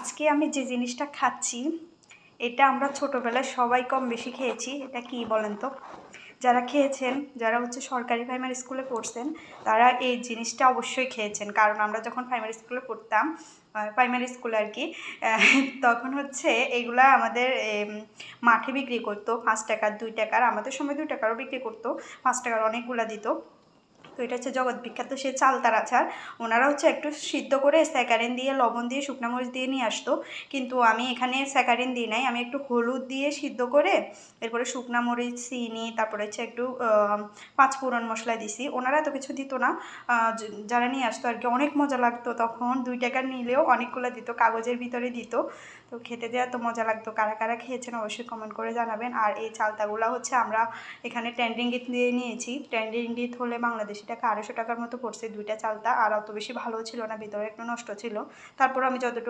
আজকে আমি যে জিনিসটা খাচ্ছি এটা আমরা ছোটোবেলায় সবাই কম বেশি খেয়েছি। এটা কি বলেন তো? যারা খেয়েছেন, যারা হচ্ছে সরকারি প্রাইমারি স্কুলে পড়ছেন, তারা এই জিনিসটা অবশ্যই খেয়েছেন। কারণ আমরা যখন প্রাইমারি স্কুলে পড়তাম, প্রাইমারি স্কুলে আর কি, তখন হচ্ছে এগুলা আমাদের মাঠে বিক্রি করতো 5 টাকার, 2 টাকার, আমাদের সময় 2 টাকারও বিক্রি করতো, 5 টাকার অনেকগুলা দিত। তো এটা হচ্ছে জগৎ বিখ্যাত সেই চালতার আচার। ওনারা হচ্ছে একটু সিদ্ধ করে স্যাকারিন দিয়ে, লবণ দিয়ে, শুকনো মরিচ দিয়ে নিয়ে আসতো। কিন্তু আমি এখানে স্যাকারিন দিই নাই, আমি একটু হলুদ দিয়ে সিদ্ধ করে এরপরে শুকনো মরিচ, চিনি, তারপরে হচ্ছে একটু 5 ফোড়ন মশলা দিছি। ওনারা এত কিছু দিত না, যারা নিয়ে আসতো আর কি। অনেক মজা লাগতো তখন, 2 টাকা নিলেও অনেকগুলো দিত, কাগজের ভিতরে দিত। তো খেতে যে এত মজা লাগতো, কারা কারা খেয়েছেন অবশ্যই কমেন্ট করে জানাবেন। আর এই চালতাগুলো হচ্ছে আমরা এখানে 10 রিঙ্গিত দিয়ে নিয়েছি। 10 রিঙ্গিত হলে বাংলাদেশি টাকা 250 টাকার মতো পড়ছে 2টা চালতা। আর অত বেশি ভালো ছিল না, ভিতরে একটু নষ্ট ছিল। তারপর আমি যতটুকু